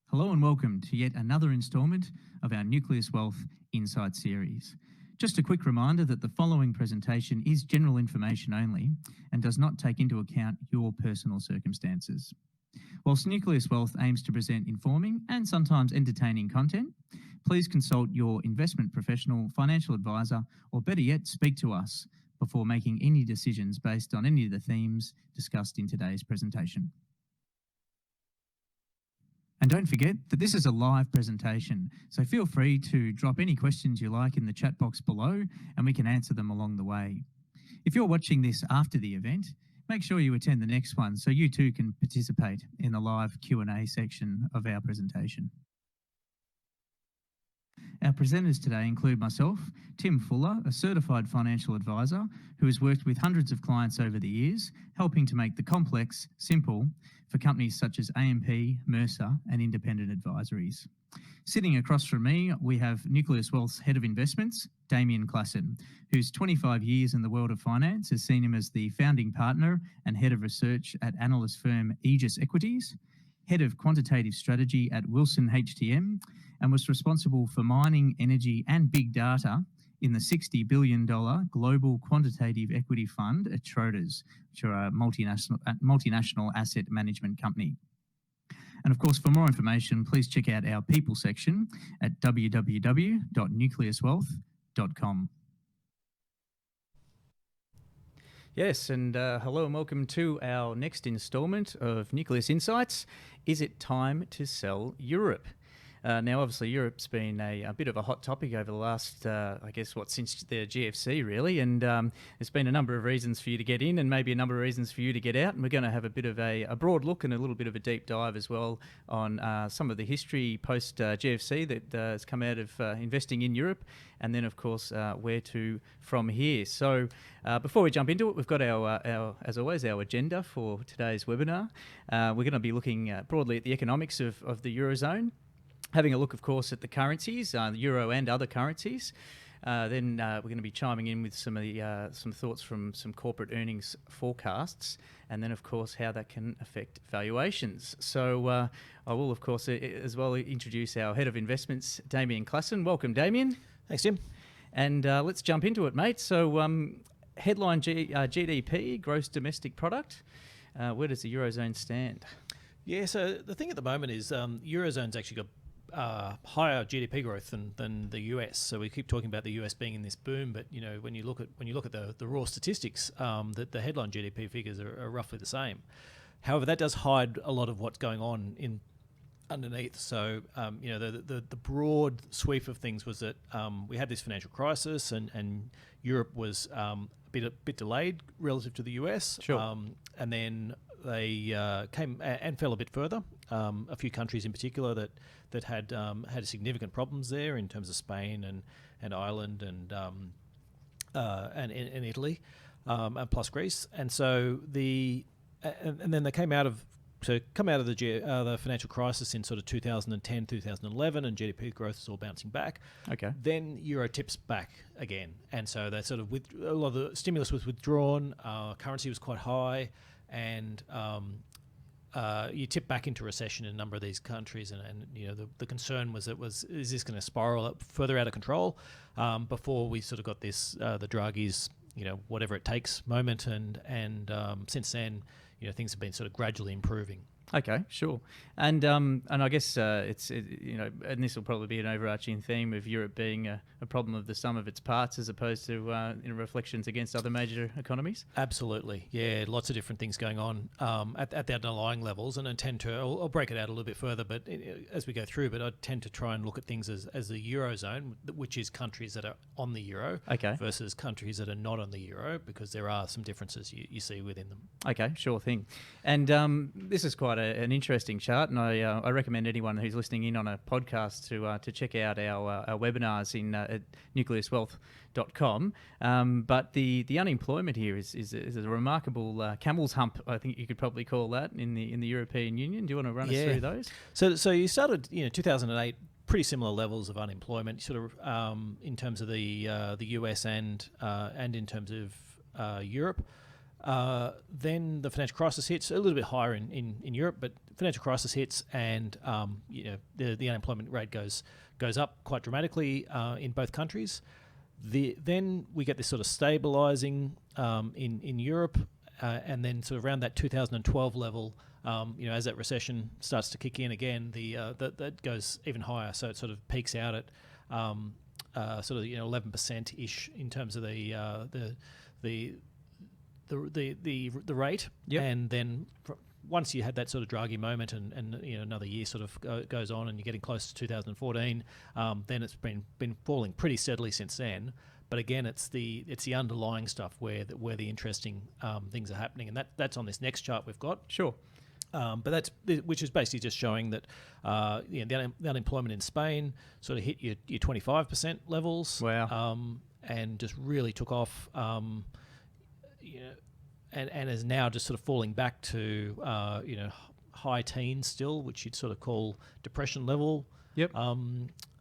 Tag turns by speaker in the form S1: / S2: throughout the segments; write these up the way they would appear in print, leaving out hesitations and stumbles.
S1: Hello and welcome to yet another instalment of our Nucleus Wealth Insights series. Just a quick reminder that the following presentation is general information only and does not take into account your personal circumstances. Whilst Nucleus Wealth aims to present informing and sometimes entertaining content, please consult your investment professional, financial advisor, or better yet, speak to us before making any decisions based on any of the themes discussed in today's presentation. And don't forget that this is a live presentation, so feel free to drop any questions you like in the chat box below and we can answer them along the way. If you're watching this after the event, make sure you attend the next one so you too can participate in the live Q&A section of our presentation. Our presenters today include myself, Tim Fuller, a certified financial advisor who has worked with hundreds of clients over the years, helping to make the complex simple for companies such as AMP, Mercer and independent advisories. Sitting across from me, we have Nucleus Wealth's Head of Investments, Damien Klassen, whose 25 years in the world of finance has seen him as the founding partner and Head of Research at analyst firm Aegis Equities, Head of Quantitative Strategy at Wilson HTM, and was responsible for mining, energy and big data in the $60 billion global quantitative equity fund at Schroders, which are a multinational asset management company. And of course, for more information, please check out our people section at www.nucleuswealth.com. Yes, and hello and welcome to our next instalment of Nucleus Insights. Is it time to sell Europe? Now, obviously, Europe's been a bit of a hot topic over the last, since the GFC, really. And there's been a number of reasons for you to get in and maybe a number of reasons for you to get out. And we're going to have a bit of a broad look and a little bit of a deep dive as well on some of the history post-GFC that has come out of investing in Europe. And then, of course, where to from here. So before we jump into it, we've got our as always, our agenda for today's webinar. We're going to be looking broadly at the economics of the Eurozone. Having a look, of course, at the currencies, the euro and other currencies. Then we're going to be chiming in with some thoughts from some corporate earnings forecasts, and then, of course, how that can affect valuations. So I will, of course, as well introduce our Head of Investments, Damien Klassen. Welcome, Damien.
S2: Thanks, Tim.
S1: And let's jump into it, mate. So headline GDP, gross domestic product. Where does the Eurozone stand?
S2: Yeah, so the thing at the moment is Eurozone's actually got higher GDP growth than the US. So we keep talking about the US being in this boom, but you know when you look at the raw statistics, the headline GDP figures are roughly the same. However, that does hide a lot of what's going on underneath. So the broad sweep of things was that we had this financial crisis, and Europe was a bit delayed relative to the US.
S1: Sure.
S2: And then they came and fell a bit further. A few countries in particular that had significant problems there in terms of Spain and Ireland and Italy, and plus Greece. And so and then they came out of the financial crisis in sort of 2010, 2011, and GDP growth is all bouncing back.
S1: Okay.
S2: Then Euro tips back again, and so they sort of a lot of the stimulus was withdrawn. Currency was quite high, and you tip back into recession in a number of these countries, and the concern was is this going to spiral up further out of control before we sort of got this the Draghi's whatever it takes moment, and since then things have been sort of gradually improving.
S1: Okay, sure. And I guess and this will probably be an overarching theme of Europe being a problem of the sum of its parts as opposed to reflections against other major economies.
S2: Absolutely, yeah. Lots of different things going on at the underlying levels, and I tend to I'll break it out a little bit further, but as we go through. But I tend to try and look at things as the Eurozone, which is countries that are on the euro, versus countries that are not on the euro, because there are some differences you see within them.
S1: Okay, sure thing. And this is quite an interesting chart, and I recommend anyone who's listening in on a podcast to check out our webinars at nucleuswealth.com. But the unemployment here is a remarkable camel's hump, I think you could probably call that, in the European Union. Do you want to run us through those?
S2: So you started 2008 pretty similar levels of unemployment, sort of in terms of the US and in terms of Europe. Then the financial crisis hits, a little bit higher in Europe, but financial crisis hits, and the unemployment rate goes up quite dramatically in both countries. Then we get this sort of stabilising in Europe, and then sort of around that 2012 level, as that recession starts to kick in again, that goes even higher. So it sort of peaks out at sort of 11% ish in terms of the rate,
S1: yep.
S2: And then once you had that sort of Draghi moment, and another year sort of goes on, and you're getting close to 2014, then it's been falling pretty steadily since then. But again, it's the underlying stuff where the interesting things are happening, and that's on this next chart we've got.
S1: Sure.
S2: But which is basically just showing that the unemployment in Spain sort of hit your 25% levels.
S1: Wow.
S2: And just really took off. And is now just sort of falling back to high teens still, which you'd sort of call depression level.
S1: Yep.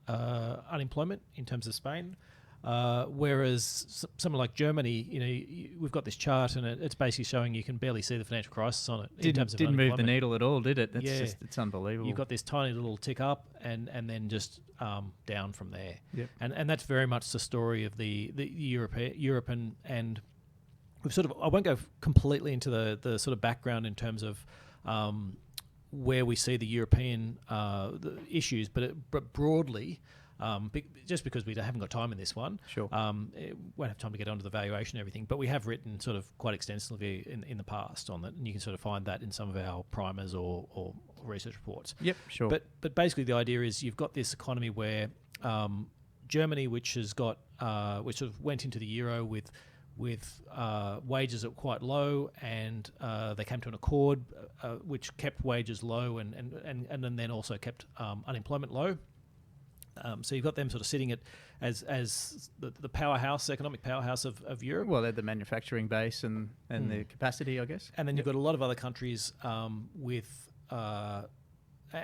S2: Unemployment in terms of Spain. Whereas somewhere like Germany, we've got this chart, and it's basically showing you can barely see the financial crisis on it.
S1: Didn't move the needle at all, did it? It's unbelievable.
S2: You've got this tiny little tick up, and then just down from there.
S1: Yep.
S2: And that's very much the story of the Europe and we've sort of, I won't go completely into the sort of background in terms of where we see the European the issues, but broadly. Just because we haven't got time in this one,
S1: sure.
S2: Won't have time to get onto the valuation and everything, but we have written sort of quite extensively in the past on that, and you can sort of find that in some of our primers or research reports.
S1: Yep, sure.
S2: But basically the idea is you've got this economy where Germany, which has got which sort of went into the euro with wages that were quite low, and they came to an accord which kept wages low and then also kept unemployment low. So you've got them sort of sitting at as the powerhouse, economic powerhouse of Europe.
S1: Well, they're the manufacturing base and the capacity, I guess.
S2: And then you've got a lot of other countries with, and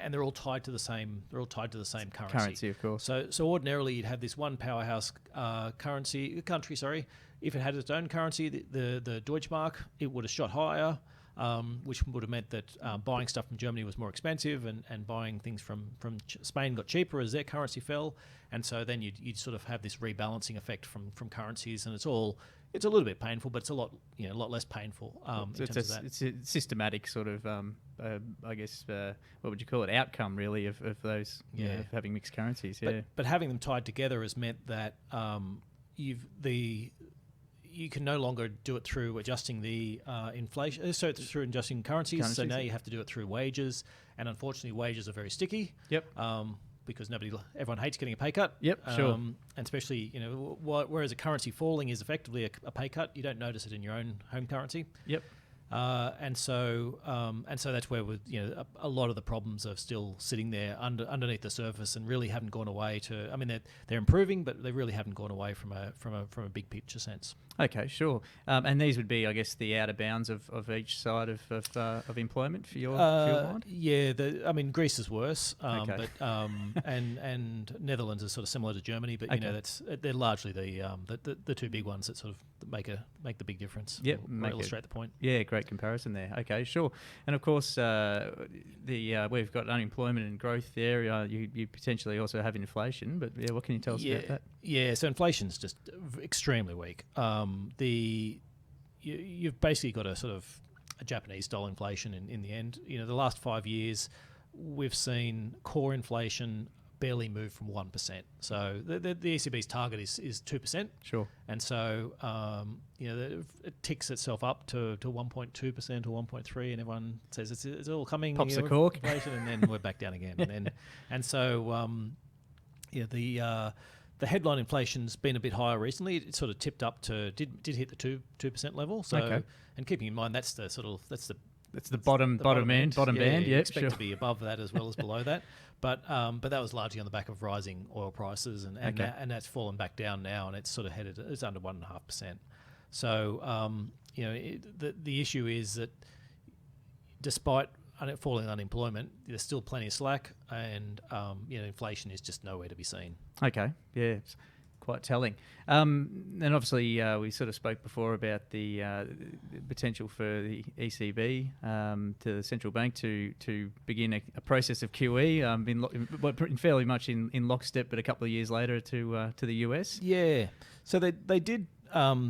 S2: they're all tied to the same. They're all tied to the same currency.
S1: Currency, of course.
S2: So ordinarily you'd have this one powerhouse country. Sorry, if it had its own currency, the Deutschmark, it would have shot higher. Which would have meant that buying stuff from Germany was more expensive, and buying things from Spain got cheaper as their currency fell, and so then you'd sort of have this rebalancing effect from currencies, and it's a little bit painful, but it's a lot less painful in terms of that.
S1: It's a systematic sort of I guess what would you call it, outcome really of those of having mixed currencies.
S2: But having them tied together has meant that you can no longer do it through adjusting the inflation, so it's through adjusting currencies. So now you have to do it through wages, and unfortunately, wages are very sticky.
S1: Yep.
S2: Because everyone hates getting a pay cut.
S1: Yep. Sure.
S2: And especially, whereas a currency falling is effectively a pay cut, you don't notice it in your own home currency.
S1: Yep.
S2: And so that's where a lot of the problems are still sitting there underneath the surface, and really haven't gone away to. I mean, they're improving, but they really haven't gone away from a big picture sense.
S1: Okay, sure. And these would be, I guess, the outer bounds of each side of employment for your mind.
S2: Yeah, Greece is worse,
S1: Okay.
S2: but and Netherlands is sort of similar to Germany, but
S1: Okay.
S2: they're largely the two big ones that sort of make the big difference.
S1: Yep,
S2: or illustrate the point.
S1: Yeah, great comparison there. Okay, sure. And of course, we've got unemployment and growth there. You potentially also have inflation, but what can you tell us about that?
S2: Yeah, so inflation's just extremely weak. You've basically got a sort of a Japanese style inflation in the end. The last 5 years we've seen core inflation barely move from 1%. So the ECB's target is 2%.
S1: Sure.
S2: And so it ticks itself up to 1.2% or 1.3%, and everyone says it's all coming.
S1: Pops the cork.
S2: Inflation, and then we're back down again. The headline inflation's been a bit higher recently. It sort of tipped up to did hit the 2% level. So
S1: okay.
S2: And keeping in mind that's the
S1: bottom band.
S2: You
S1: Yep,
S2: expect to be above that as well as below that. But that was largely on the back of rising oil prices, and that's fallen back down now, and it's sort of it's under 1.5%. So the issue is that despite falling unemployment, there's still plenty of slack, and inflation is just nowhere to be seen.
S1: Okay, yeah, it's quite telling. And obviously, we sort of spoke before about the potential for the ECB, to the central bank, to begin a process of QE, been fairly much in lockstep, but a couple of years later to the US.
S2: Yeah, so they did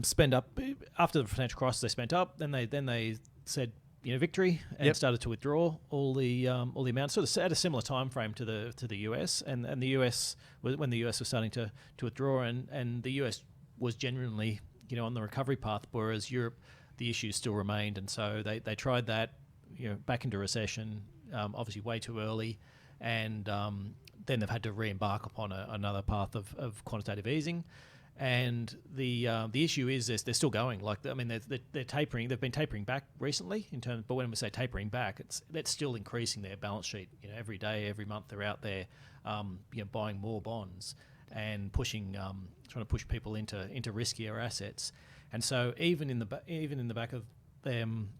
S2: spend up after the financial crisis. They spent up, then they said victory, and started to withdraw all the amounts, sort of at a similar time frame to the US, and the US when the US was starting to withdraw, and the US was genuinely on the recovery path, whereas Europe, the issues still remained, and so they tried that back into recession, obviously way too early, and then they've had to re-embark upon another path of quantitative easing. And the issue is they're still going. They're tapering. They've been tapering back recently in terms. But when we say tapering back, that's still increasing their balance sheet. Every day, every month, they're out there, buying more bonds and trying to push people into riskier assets. And so even in the back of them,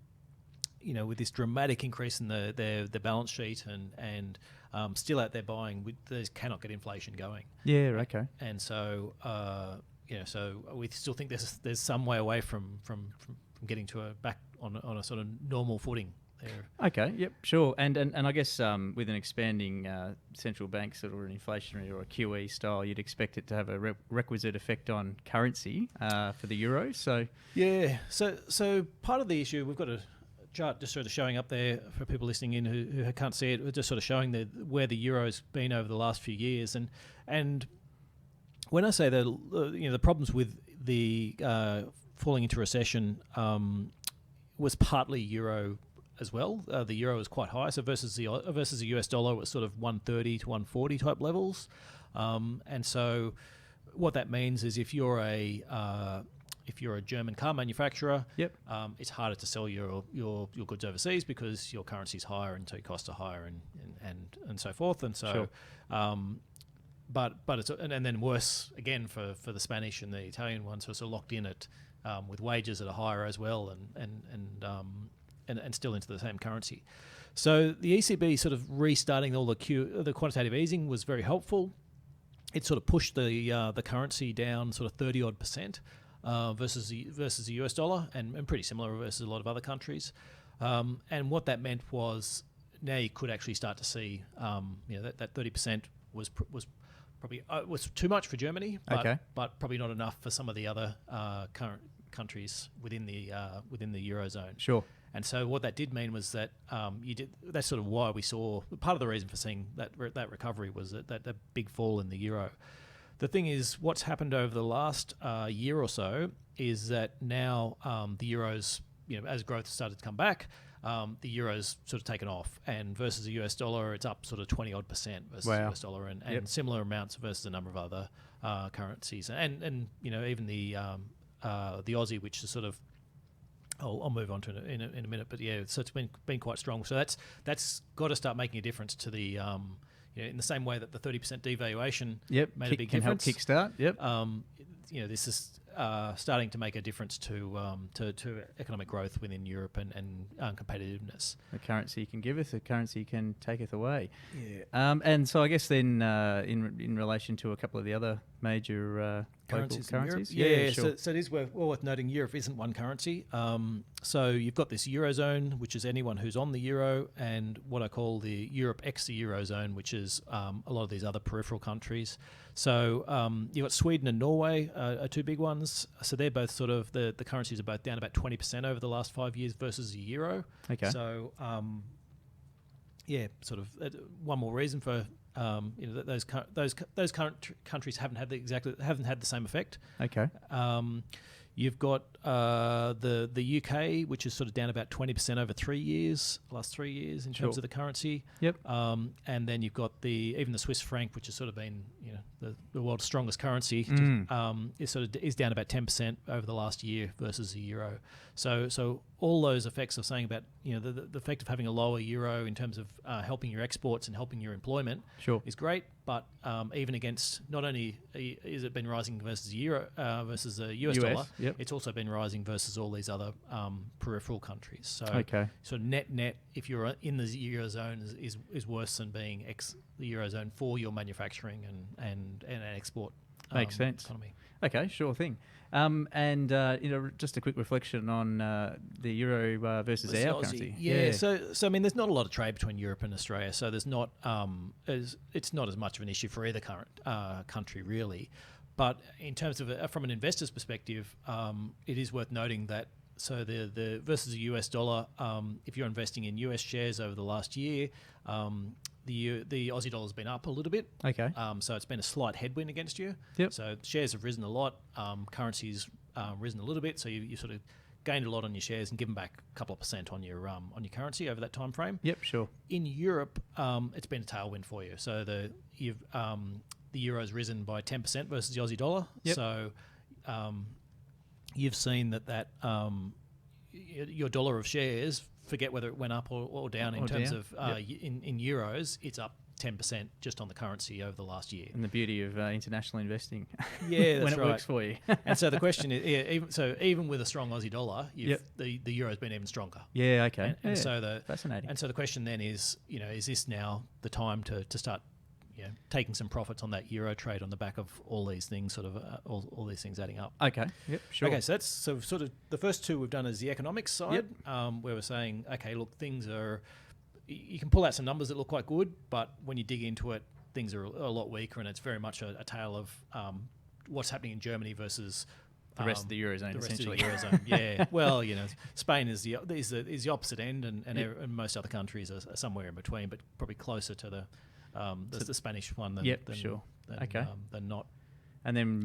S2: with this dramatic increase in their balance sheet and still out there buying, they cannot get inflation going.
S1: Yeah. Okay.
S2: And so so we still think there's some way away from getting to back on a sort of normal footing there.
S1: Okay. Yep. Sure. And I guess with an expanding central bank sort of an inflationary or a QE style, you'd expect it to have a requisite effect on currency for the euro. So
S2: yeah. So part of the issue, we've got a chart just sort of showing up there for people listening in who can't see it. We're just sort of showing where the euro's been over the last few years, and when I say that the problems with the falling into recession was partly euro as well. The euro is quite high, so versus the US dollar, it was sort of 130 to 140 type levels, and so what that means is if you're a German car manufacturer, it's harder to sell your goods overseas because your currency is higher and so your costs are higher and so forth. And so, but it's and then worse again for the Spanish and the Italian ones who are sort of locked in at with wages that are higher as well and still into the same currency. So the ECB sort of restarting all the quantitative easing was very helpful. It sort of pushed the currency down sort of 30-odd%. Versus the US dollar, and pretty similar versus a lot of other countries, and what that meant was now you could actually start to see that 30% was probably was too much for Germany, but probably not enough for some of the other current countries within the eurozone.
S1: Sure.
S2: And so what that did mean was that that's sort of why we saw part of the reason for seeing that recovery was that big fall in the euro. The thing is, what's happened over the last year or so is that now the euro's, as growth started to come back, the euro's sort of taken off, and versus the US dollar, it's up sort of 20-odd% versus the US dollar, and similar amounts versus a number of other currencies, and even the Aussie, which is sort of, I'll move on to it in a minute, but yeah, so it's been quite strong. So that's got to start making a difference to the in the same way that the 30% devaluation made a big difference.
S1: Can help kickstart.
S2: This is starting to make a difference to economic growth within Europe and competitiveness.
S1: The currency can giveth, the currency can taketh away. Yeah. And so I guess then in relation to a couple of the other major currencies.
S2: Yeah,
S1: sure.
S2: So it is worth noting Europe isn't one currency. So you've got this Eurozone, which is anyone who's on the Euro, and what I call the Europe ex the Eurozone, which is a lot of these other peripheral countries. So you've got Sweden and Norway are two big ones. So they're both sort of, the currencies are both down about 20% over the last 5 years versus the Euro.
S1: Okay.
S2: So sort of one more reason for those countries haven't had the same effect.
S1: Okay.
S2: You've got the UK, which is sort of down about 20% over last 3 years in terms of the currency.
S1: Yep.
S2: And then you've got even the Swiss franc, which has sort of been the world's strongest currency, is down about 10% over the last year versus the euro. So all those effects of saying about the effect of having a lower euro in terms of helping your exports and helping your employment is great. but even against, not only is it been rising versus the euro versus the US dollar, it's also been rising versus all these other peripheral countries. So, so net, if you're in the eurozone, is worse than being the eurozone for your manufacturing and export.
S1: Makes sense.
S2: Economy.
S1: Okay, sure thing. Just a quick reflection on the euro versus our currency.
S2: Yeah. So I mean, there's not a lot of trade between Europe and Australia, so there's not it's not as much of an issue for either current country really. But in terms of from an investor's perspective, it is worth noting that the versus the US dollar, if you're investing in US shares over the last year, the Aussie dollar has been up a little bit.
S1: Okay.
S2: So it's been a slight headwind against you.
S1: Yep.
S2: So shares have risen a lot. Currency's risen a little bit. So you sort of gained a lot on your shares and given back a couple of % on your currency over that time frame.
S1: Yep. Sure.
S2: In Europe, it's been a tailwind for you. So the euro's risen by 10% versus the Aussie dollar.
S1: Yep.
S2: So you've seen that your dollar of shares, forget whether it went up or down in terms of in euros, it's up 10% just on the currency over the last year.
S1: And the beauty of international investing.
S2: Yeah, that's
S1: when it works for you.
S2: And so the question is, even with a strong Aussie dollar, the euro's been even stronger.
S1: Yeah, okay.
S2: And so
S1: fascinating.
S2: And so the question then is, is this now the time to start taking some profits on that euro trade on the back of all these things, sort of all these things adding up.
S1: Okay. Yep. Sure.
S2: Okay. So that's sort of the first two we've done is the economics side, where we're saying, okay, look, things are. You can pull out some numbers that look quite good, but when you dig into it, things are a lot weaker, and it's very much a tale of what's happening in Germany versus
S1: the rest of the eurozone. Essentially,
S2: the eurozone. Yeah. Well, Spain is the opposite end, and most other countries are somewhere in between, but probably closer to the Spanish one than than not.
S1: And then,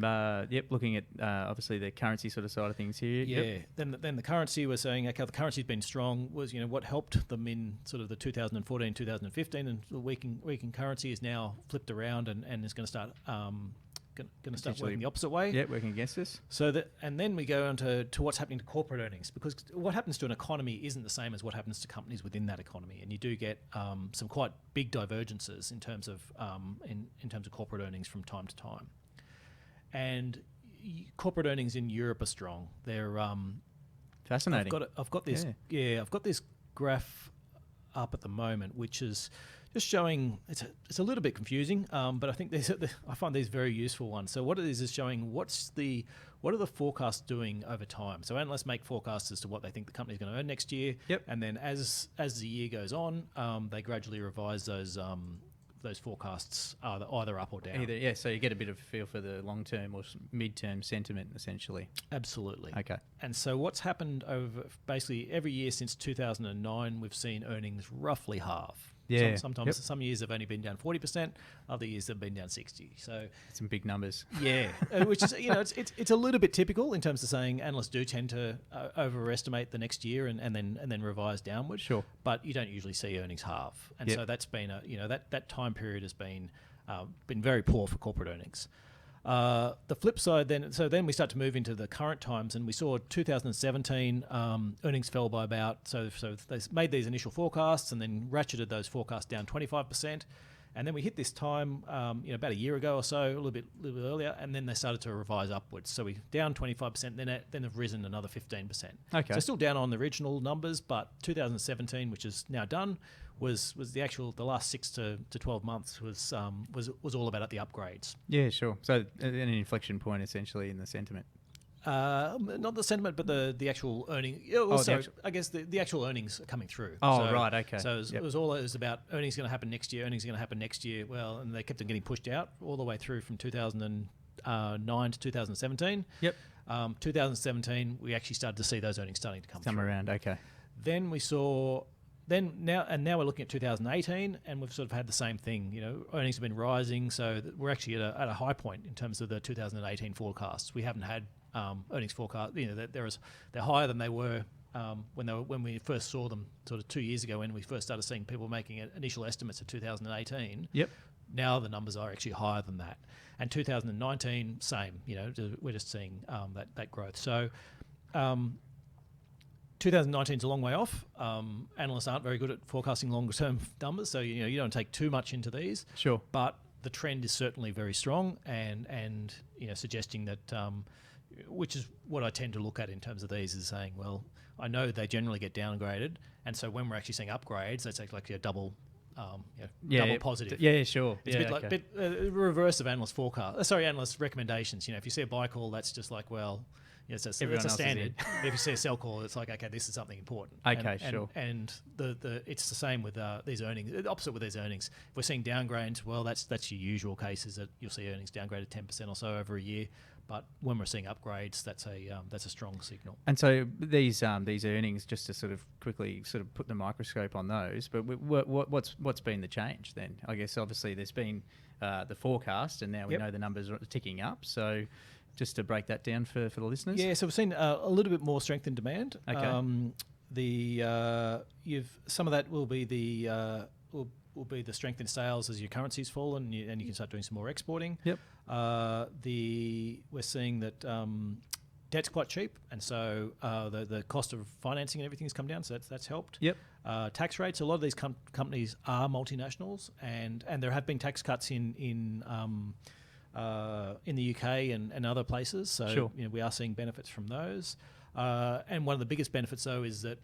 S1: looking at obviously the currency sort of side of things here.
S2: Yeah.
S1: Yep.
S2: Then the currency, we're saying, okay, the currency's been strong. Was what helped them in sort of the 2014, 2015, and the weakening currency is now flipped around and is going to start working the opposite way.
S1: Yeah, working against us.
S2: And then we go on to what's happening to corporate earnings, because what happens to an economy isn't the same as what happens to companies within that economy, and you do get some quite big divergences in terms of in terms of corporate earnings from time to time. And corporate earnings in Europe are strong. They're
S1: fascinating.
S2: I've got this graph up at the moment, which is just showing it's a little bit confusing, but I think I find these very useful ones. So what it is showing what are the forecasts doing over time. So analysts make forecasts as to what they think the company's going to earn next year, and then as the year goes on, they gradually revise those forecasts either up or down.
S1: So you get a bit of a feel for the long-term or mid-term sentiment, essentially.
S2: Absolutely.
S1: Okay.
S2: And so what's happened over basically every year since 2009, we've seen earnings roughly halve.
S1: Yeah.
S2: Sometimes some years have only been down 40%, other years have been down 60%. So
S1: some big numbers.
S2: Yeah, which is it's a little bit typical in terms of saying analysts do tend to overestimate the next year and then revise downward.
S1: Sure.
S2: But you don't usually see earnings halve, and so that's been that time period has been very poor for corporate earnings. The flip side then we start to move into the current times, and we saw 2017 earnings fell by about so they made these initial forecasts and then ratcheted those forecasts down 25%, and then we hit this time about a year ago or so, a little bit earlier, and then they started to revise upwards. So we down 25%, then they've risen another 15%.
S1: Okay.
S2: So still down on the original numbers, but 2017, which is now done, was the last 6 to 12 months was all about the upgrades.
S1: Yeah, sure. So an inflection point essentially in the sentiment.
S2: Not the sentiment, but the actual earning. I guess the actual earnings are coming through.
S1: Oh, right, okay.
S2: So it was about earnings going to happen next year. Earnings going to happen next year. Well, and they kept on getting pushed out all the way through from 2009 to 2017.
S1: Yep.
S2: 2017, we actually started to see those earnings starting to come through.
S1: Around. Okay.
S2: Then we saw. Now we're looking at 2018, and we've sort of had the same thing. Earnings have been rising, so we're actually at a high point in terms of the 2018 forecasts. We haven't had earnings forecast. They're higher than they were when we first saw them sort of 2 years ago, when we first started seeing people making initial estimates of 2018.
S1: Yep.
S2: Now the numbers are actually higher than that, and 2019 same. We're just seeing that growth. So. 2019 is a long way off. Analysts aren't very good at forecasting longer term numbers, so you don't take too much into these.
S1: Sure.
S2: But the trend is certainly very strong, and suggesting that, which is what I tend to look at in terms of these, is saying, well, I know they generally get downgraded, and so when we're actually seeing upgrades, that's like a double. Double positive.
S1: Yeah, sure.
S2: It's a bit reverse of analyst recommendations. If you see a buy call, that's just like, well, it's a standard. If you see a sell call, it's like, okay, this is something important.
S1: Okay, sure.
S2: And it's the same with these earnings. The opposite with these earnings. If we're seeing downgrades, well, that's your usual case, is that you'll see earnings downgraded 10% or so over a year. But when we're seeing upgrades, that's a strong signal.
S1: And so these earnings, just to sort of quickly put the microscope on those, but what's been the change then? I guess obviously there's been the forecast, and now we know the numbers are ticking up. So just to break that down for the listeners.
S2: Yeah, so we've seen a little bit more strength in demand.
S1: Okay.
S2: Some of that will be will be the strength in sales as your currencies fall, and you can start doing some more exporting.
S1: Yep.
S2: We're seeing that debt's quite cheap, and so the cost of financing and everything has come down, so that's helped.
S1: Yep.
S2: Tax rates. A lot of these companies are multinationals, and there have been tax cuts in the UK and other places. So
S1: sure.
S2: We are seeing benefits from those. And one of the biggest benefits, though, is that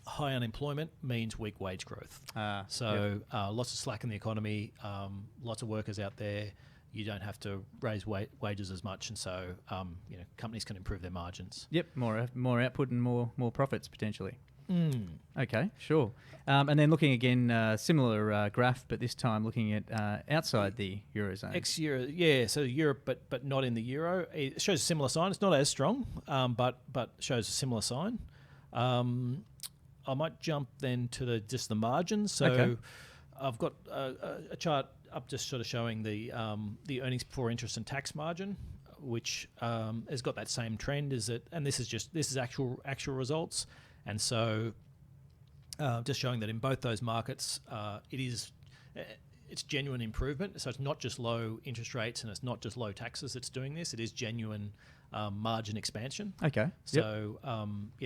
S2: high unemployment means weak wage growth. Lots of slack in the economy, lots of workers out there. You don't have to raise wages as much, and so companies can improve their margins.
S1: Yep, more output and more profits potentially. Okay, sure. And then looking again, similar graph, but this time looking at outside the Eurozone.
S2: Ex-Euro, yeah, so Europe, but not in the Euro. It shows a similar sign. It's not as strong, but shows a similar sign. I might jump then to just the margins. So
S1: okay.
S2: I've got a chart up just sort of showing the earnings before interest and tax margin, which has got that same trend. And this is actual results. And so just showing that in both those markets, it's genuine improvement. So it's not just low interest rates and it's not just low taxes that's doing this. It is genuine margin expansion.
S1: Okay.
S2: So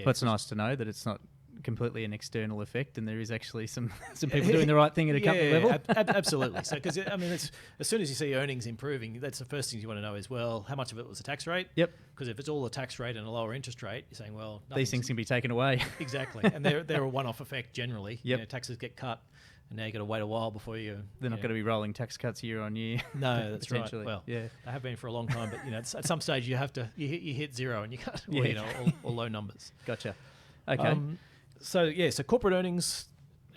S1: that's nice to know that it's not completely an external effect, and there is actually some people doing the right thing at a company level.
S2: Absolutely. So because as soon as you see earnings improving, that's the first thing you want to know is, well, how much of it was the tax rate?
S1: Yep.
S2: Because if it's all the tax rate and a lower interest rate, you're saying, well,
S1: these things can be taken away.
S2: Exactly, and they're a one-off effect generally.
S1: Yep.
S2: Taxes get cut, and now you got to wait a while before
S1: they're not going to be rolling tax cuts year on year.
S2: No, that's right. Well, yeah, they have been for a long time, but at some stage you hit zero and you can't, or low numbers.
S1: Gotcha. Okay.
S2: So corporate earnings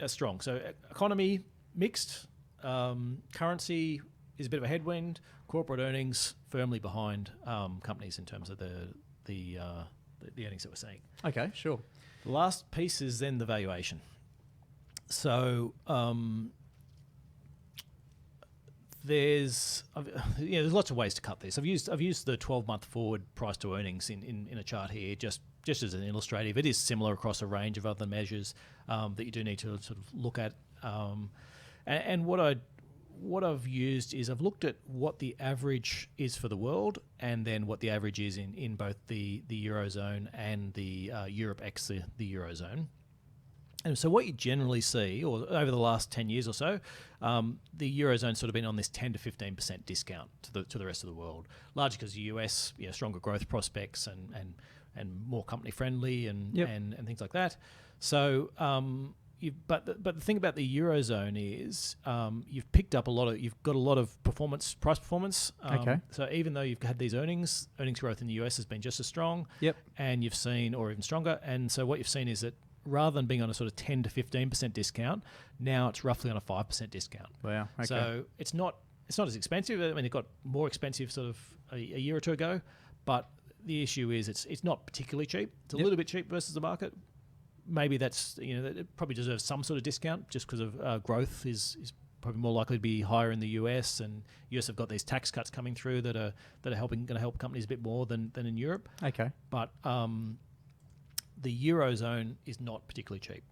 S2: are strong. So economy mixed, currency is a bit of a headwind. Corporate earnings firmly behind companies in terms of the earnings that we're seeing.
S1: Okay, sure.
S2: The last piece is then the valuation. So there's lots of ways to cut this. I've used the 12-month forward price to earnings in a chart here just as an illustrative. It is similar across a range of other measures that you do need to sort of look at. And what I've used is I've looked at what the average is for the world, and then what the average is in both the Eurozone and the Europe ex the Eurozone. And so what you generally see, or over the last 10 years or so, the Eurozone's sort of been on this 10 to 15% discount to the rest of the world, largely because the US, stronger growth prospects and more company friendly and things like that. So, but the thing about the Eurozone is you've picked up you've got a lot of price performance.
S1: Okay.
S2: So even though you've had these earnings growth in the US has been just as strong.
S1: Yep.
S2: And you've seen, or even stronger. And so what you've seen is that rather than being on a sort of 10 to 15% discount, now it's roughly on a 5% discount.
S1: Wow. Okay.
S2: So it's not as expensive. I mean, it got more expensive sort of a year or two ago, but the issue is it's not particularly cheap. It's a little bit cheap versus the market. Maybe that's it probably deserves some sort of discount just because of growth is probably more likely to be higher in the US, and US have got these tax cuts coming through that are going to help companies a bit more than in Europe.
S1: Okay.
S2: But the Eurozone is not particularly cheap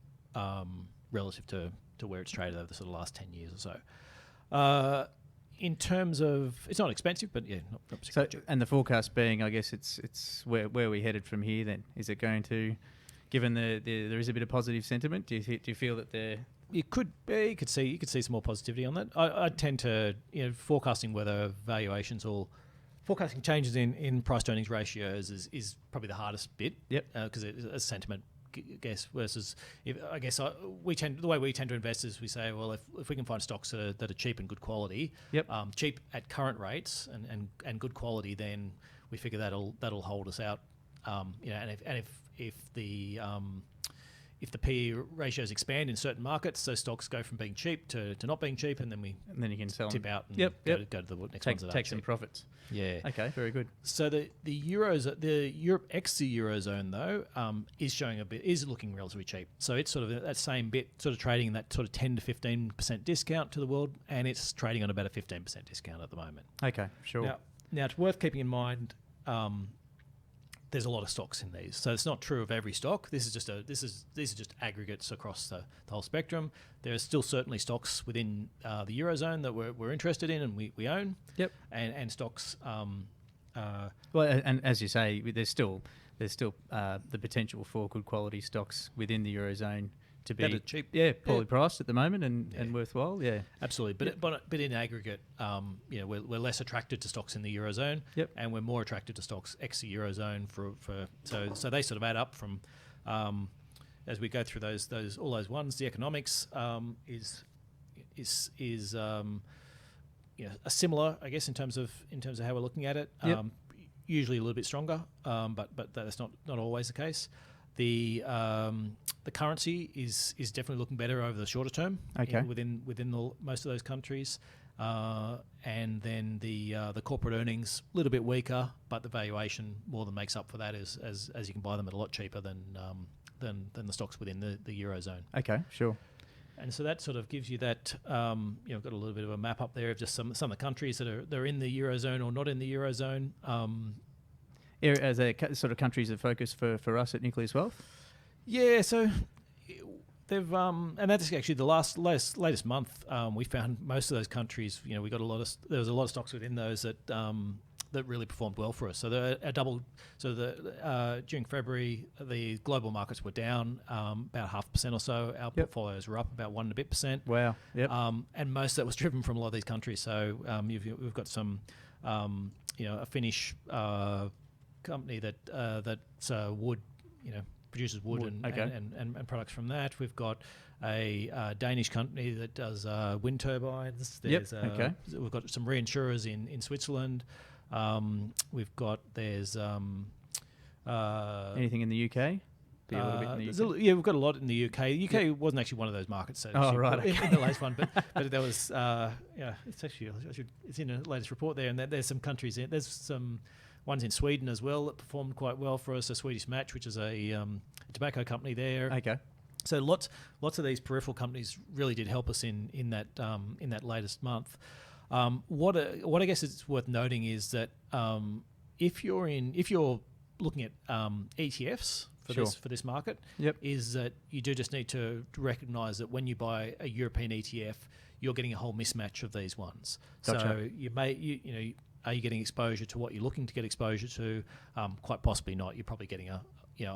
S2: relative to where it's traded over the sort of last 10 years or so. In terms of, it's not expensive, but not particularly cheap.
S1: And the forecast being, I guess it's where we headed from here then. Is it going to, given there is a bit of positive sentiment, do you feel that the
S2: you could see some more positivity on that. I tend to, forecasting whether valuations or forecasting changes in price to earnings ratios is probably the hardest bit.
S1: Yep.
S2: Because it's a sentiment guess versus the way we tend to invest is we say, well, if we can find stocks that are cheap and good quality,
S1: yep.
S2: Cheap at current rates and good quality, then we figure that'll hold us out. If the PE ratios expand in certain markets, so stocks go from being cheap to not being cheap, and then
S1: you can sell
S2: tip
S1: them
S2: out and go to the next ones that
S1: take
S2: are
S1: some
S2: cheap.
S1: profits.
S2: Yeah.
S1: Okay, very good.
S2: So the Europe ex the Eurozone though is looking relatively cheap. So it's sort of that same bit, sort of trading in that sort of 10 to 15% discount to the world, and it's trading on about a 15% discount at the moment.
S1: Okay, sure.
S2: Now it's worth keeping in mind. There's a lot of stocks in these, so it's not true of every stock. These are just aggregates across the whole spectrum. There are still certainly stocks within the Eurozone that we're interested in and we own.
S1: Yep.
S2: And stocks.
S1: And as you say, there's still the potential for good quality stocks within the Eurozone to be
S2: better, cheap,
S1: poorly priced at the moment and worthwhile. Yeah,
S2: absolutely. But in aggregate, we're less attracted to stocks in the Eurozone, and we're more attracted to stocks ex the Eurozone so they sort of add up from as we go through all those ones. The economics is a similar, I guess, in terms of how we're looking at it. Usually a little bit stronger, but that's not always the case. The currency is definitely looking better over the shorter term.
S1: Okay.
S2: Within most of those countries, and then the corporate earnings a little bit weaker, but the valuation more than makes up for that as you can buy them at a lot cheaper than the stocks within the Eurozone.
S1: Okay, sure.
S2: And so that sort of gives you that, got a little bit of a map up there of just some of the countries that are in the Eurozone or not in the Eurozone.
S1: As a sort of countries of focus for us at Nucleus Wealth?
S2: Yeah, so they've, and that's actually the latest month, we found most of those countries, we got there was a lot of stocks within those that really performed well for us. So during February, the global markets were down about 0.5% or so. Our portfolios were up about 1 and a bit %.
S1: Wow. Yep.
S2: And most of that was driven from a lot of these countries. So we've got some, a Finnish company that's wood, produces wood. And products from that. We've got a Danish company that does wind turbines. We've got some reinsurers in Switzerland. There's
S1: anything in the UK? Be a little bit in the UK?
S2: We've got a lot in the UK. The UK wasn't actually one of those markets. So in the latest one, but there was it's actually it's in the latest report there, and there's some countries in. There's some ones in Sweden as well that performed quite well for us. A Swedish Match, which is a tobacco company there.
S1: Okay.
S2: So lots of these peripheral companies really did help us in that latest month. What I guess is worth noting is that if you're looking at ETFs for this market, is that you do just need to recognise that when you buy a European ETF, you're getting a whole mismatch of these ones.
S1: Gotcha.
S2: So are you getting exposure to what you're looking to get exposure to? Quite possibly not. You're probably getting a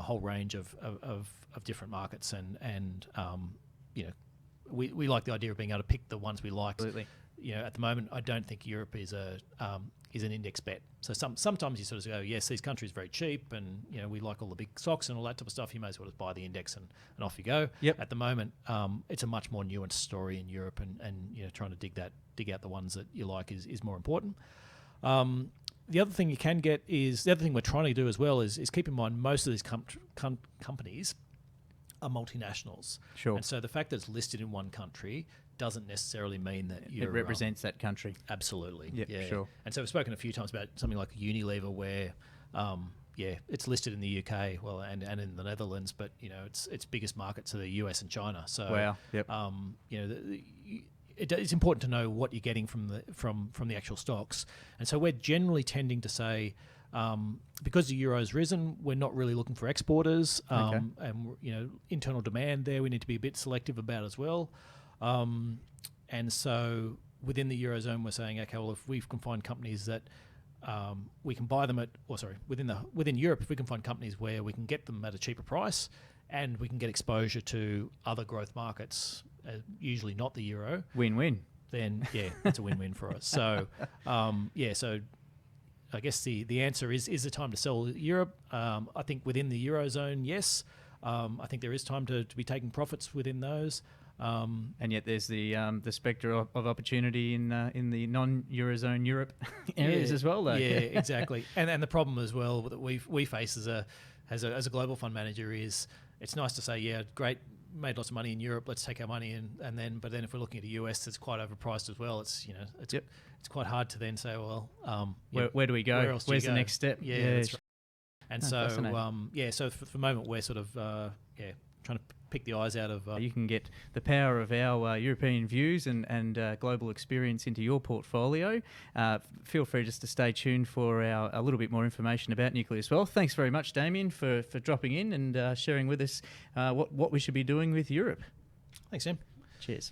S2: whole range of different markets, and we like the idea of being able to pick the ones we like.
S1: Absolutely.
S2: At the moment, I don't think Europe is an index bet. So sometimes you sort of go, yes, these countries are very cheap, and we like all the big stocks and all that type of stuff. You may as well just buy the index and off you go.
S1: Yep.
S2: At the moment, it's a much more nuanced story in Europe, and trying to dig out the ones that you like is more important. The other thing you can get is the other thing we're trying to do as well is keep in mind most of these companies are multinationals.
S1: Sure.
S2: And so the fact that it's listed in one country doesn't necessarily mean that
S1: it represents that country.
S2: Absolutely.
S1: Yep,
S2: yeah.
S1: Sure.
S2: And so we've spoken a few times about something like Unilever, where it's listed in the UK, and in the Netherlands, but its biggest markets are the US and China. So
S1: wow. Yep.
S2: It's important to know what you're getting from the actual stocks, and so we're generally tending to say, because the euro's risen, we're not really looking for exporters, and internal demand there we need to be a bit selective about as well, and so within the eurozone we're saying, okay, well, if we can find companies that we can buy them within Europe, if we can find companies where we can get them at a cheaper price, and we can get exposure to other growth markets usually not the euro,
S1: Win-win.
S2: then yeah, that's a win-win for us. So so I guess the answer is it time to sell Europe? I think within the Eurozone, yes. I think there is time to be taking profits within those.
S1: And yet there's the spectre of opportunity in the non-Eurozone Europe areas as well, though.
S2: Yeah, exactly. And the problem as well that we face as a global fund manager is it's nice to say, yeah, great, made lots of money in Europe, let's take our money but then if we're looking at the US, it's quite overpriced as well. It's it's quite hard to then say, well,
S1: where do we go? Where's the next step?
S2: Yeah, that's right. And so so for the moment we're sort of trying to pick the eyes out of.
S1: You can get the power of our European views and global experience into your portfolio. Feel free just to stay tuned for a little bit more information about Nucleus Wealth. Thanks very much, Damien, for dropping in and sharing with us what we should be doing with Europe.
S2: Thanks, Sam.
S1: Cheers.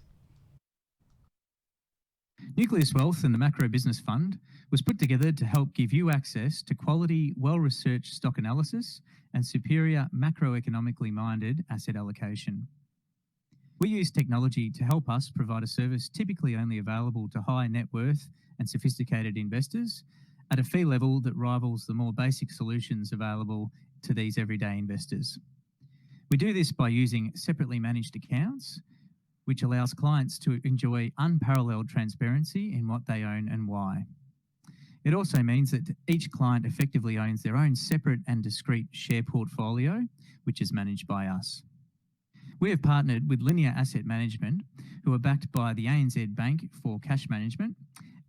S1: Nucleus Wealth and the Macro Business Fund was put together to help give you access to quality, well-researched stock analysis and superior macroeconomically minded asset allocation. We use technology to help us provide a service typically only available to high net worth and sophisticated investors at a fee level that rivals the more basic solutions available to these everyday investors. We do this by using separately managed accounts, which allows clients to enjoy unparalleled transparency in what they own and why. It also means that each client effectively owns their own separate and discrete share portfolio, which is managed by us. We have partnered with Linear Asset Management, who are backed by the ANZ Bank for cash management,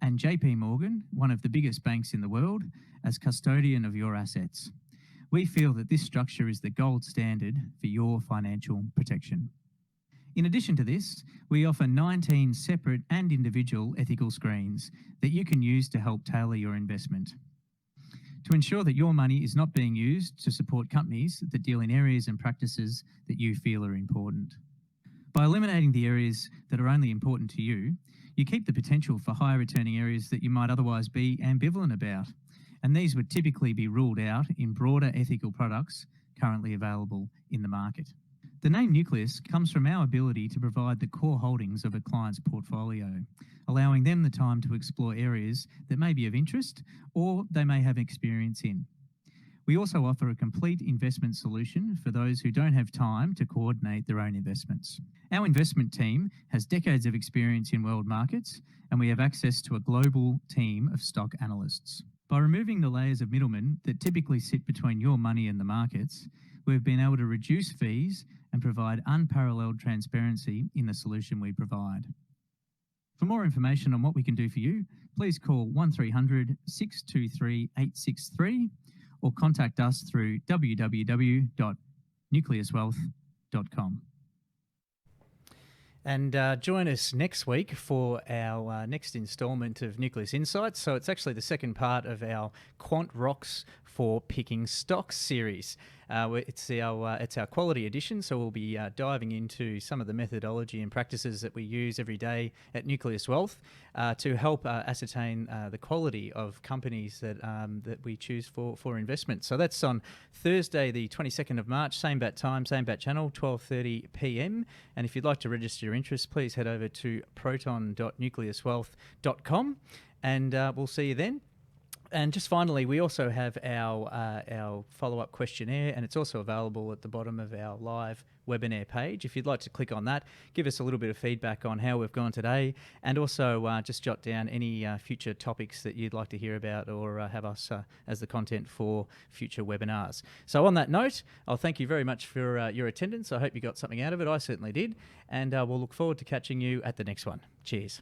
S1: and JP Morgan, one of the biggest banks in the world, as custodian of your assets. We feel that this structure is the gold standard for your financial protection. In addition to this, we offer 19 separate and individual ethical screens that you can use to help tailor your investment. To ensure that your money is not being used to support companies that deal in areas and practices that you feel are important. By eliminating the areas that are only important to you, you keep the potential for higher returning areas that you might otherwise be ambivalent about, and these would typically be ruled out in broader ethical products currently available in the market. The name Nucleus comes from our ability to provide the core holdings of a client's portfolio, allowing them the time to explore areas that may be of interest or they may have experience in. We also offer a complete investment solution for those who don't have time to coordinate their own investments. Our investment team has decades of experience in world markets, and we have access to a global team of stock analysts. By removing the layers of middlemen that typically sit between your money and the markets, we've been able to reduce fees and provide unparalleled transparency in the solution we provide. For more information on what we can do for you, please call 1300 623 863 or contact us through www.nucleuswealth.com. And join us next week for our next instalment of Nucleus Insights. So it's actually the second part of our Quant Rocks for Picking Stocks series. It's our quality edition, so we'll be diving into some of the methodology and practices that we use every day at Nucleus Wealth to help ascertain the quality of companies that we choose for investment. So that's on Thursday, the 22nd of March, same bat time, same bat channel, 12:30 p.m. And if you'd like to register your interest, please head over to proton.nucleuswealth.com, and we'll see you then. And just finally, we also have our follow-up questionnaire, and it's also available at the bottom of our live webinar page. If you'd like to click on that, give us a little bit of feedback on how we've gone today, and also just jot down any future topics that you'd like to hear about or have us as the content for future webinars. So on that note, I'll thank you very much for your attendance. I hope you got something out of it. I certainly did, and we'll look forward to catching you at the next one. Cheers.